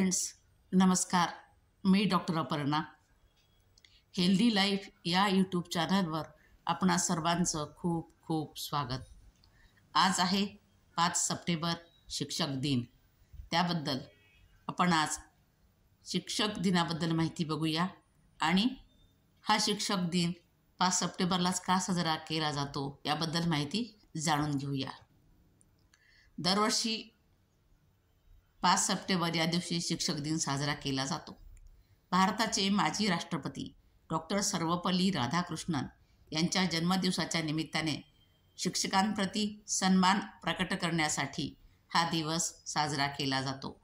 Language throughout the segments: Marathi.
फ्रेंड्स, नमस्कार. मी डॉक्टर अपर्णा. हेल्दी लाईफ या यूट्यूब चॅनलवर आपणा सर्वांचं खूप खूप स्वागत. आज आहे 5 सप्टेंबर शिक्षक दिन. त्याबद्दल आपण आज शिक्षक दिनाबद्दल माहिती बघूया आणि हा शिक्षक दिन 5 सप्टेंबरलाच का साजरा केला जातो याबद्दल माहिती जाणून घेऊया. दरवर्षी 5 सप्टेंबर या दिवशी शिक्षक दिन साजरा केला जातो. भारताचे माजी राष्ट्रपती डॉक्टर सर्वपल्ली राधाकृष्णन यांच्या जन्मदिवसाच्या निमित्ताने शिक्षकांप्रती सन्मान प्रकट करण्यासाठी हा दिवस साजरा केला जातो.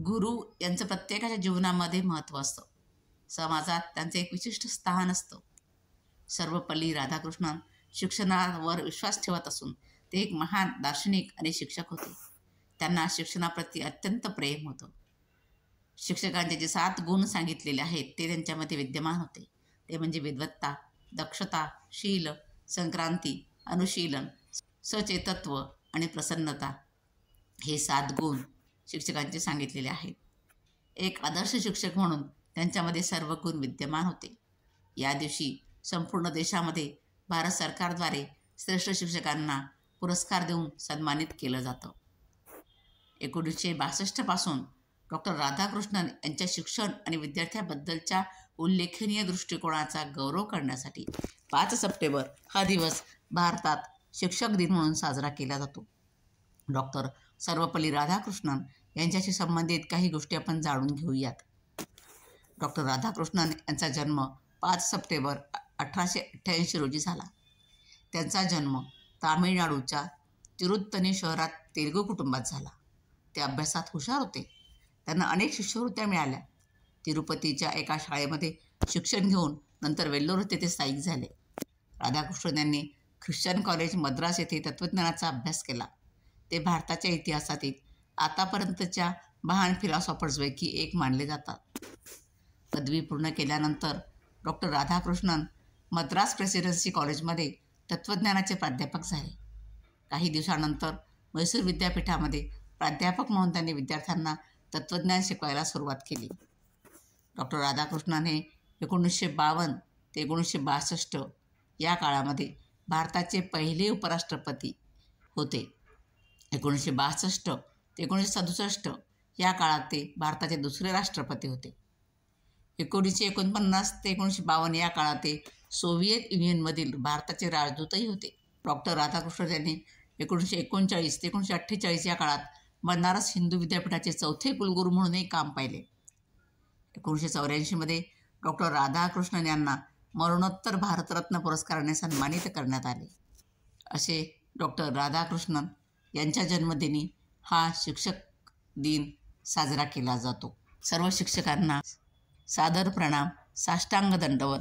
गुरु यांचं प्रत्येकाच्या जीवनामध्ये महत्त्व असतं. समाजात त्यांचं एक विशिष्ट स्थान असतं. सर्वपल्ली राधाकृष्णन शिक्षणावर विश्वास ठेवत असून ते एक महान दार्शनिक आणि शिक्षक होते. त्यांना शिक्षणाप्रती अत्यंत प्रेम होतं. शिक्षकांचे जे 7 गुण सांगितलेले आहेत ते त्यांच्यामध्ये विद्यमान होते. ते म्हणजे विद्वत्ता, दक्षता, शील, संक्रांती, अनुशीलन, सचेतत्व आणि प्रसन्नता. हे 7 गुण शिक्षकांचे सांगितलेले आहेत. एक आदर्श शिक्षक म्हणून त्यांच्यामध्ये सर्व गुण विद्यमान होते. या दिवशी संपूर्ण देशामध्ये भारत सरकारद्वारे श्रेष्ठ शिक्षकांना पुरस्कार देऊन सन्मानित केलं जातं. 1962 पासून डॉक्टर राधाकृष्णन यांच्या शिक्षण आणि विद्यार्थ्यांबद्दलच्या उल्लेखनीय दृष्टिकोनाचा गौरव करण्यासाठी 5 सप्टेंबर हा दिवस भारतात शिक्षक दिन म्हणून साजरा केला जातो. डॉक्टर सर्वपल्ली राधाकृष्णन यांच्याशी संबंधित काही गोष्टी आपण जाणून घेऊयात. डॉक्टर राधाकृष्णन यांचा जन्म 5 सप्टेंबर 1888 रोजी झाला. त्यांचा जन्म तामिळनाडूच्या तिरुत्तनी शहरात तेलुगू कुटुंबात झाला. ते अभ्यासात हुशार होते. त्यांना अनेक शिष्यवृत्त्या मिळाल्या. तिरुपतीच्या एका शाळेमध्ये शिक्षण घेऊन नंतर वेल्लोर येथे ते स्थायिक झाले. राधाकृष्णन यांनी ख्रिश्चन कॉलेज मद्रास येथे तत्त्वज्ञानाचा अभ्यास केला. ते भारताच्या इतिहासातील आतापर्यंतच्या महान फिलॉसॉफर्सपैकी एक मानले जातात. पदवी पूर्ण केल्यानंतर डॉक्टर राधाकृष्णन मद्रास प्रेसिडेन्सी कॉलेजमध्ये तत्त्वज्ञानाचे प्राध्यापक झाले. काही दिवसानंतर मैसूर विद्यापीठामध्ये प्राध्यापक म्हणून त्यांनी विद्यार्थ्यांना तत्त्वज्ञान शिकवायला सुरुवात केली. डॉक्टर राधाकृष्णन हे 1952 ते 1962 या काळामध्ये भारताचे पहिले उपराष्ट्रपती होते. 1962 ते 1967 या काळात ते भारताचे दुसरे राष्ट्रपती होते. 1949 ते 1952 या काळात ते सोव्हिएत युनियनमधील भारताचे राजदूतही होते. डॉक्टर राधाकृष्णन यांनी 1939 ते 1948 या काळात बनारस हिंदू विद्यापीठाचे 4थे कुलगुरू म्हणूनही काम पाहिले. 1984 डॉक्टर राधाकृष्णन यांना मरणोत्तर भारतरत्न पुरस्काराने सन्मानित करण्यात आले. असे डॉक्टर राधाकृष्णन यांच्या जन्मदिनी हा शिक्षक दिन साजरा केला जातो. सर्व शिक्षकांना सादर प्रणाम, साष्टांग दंडवत.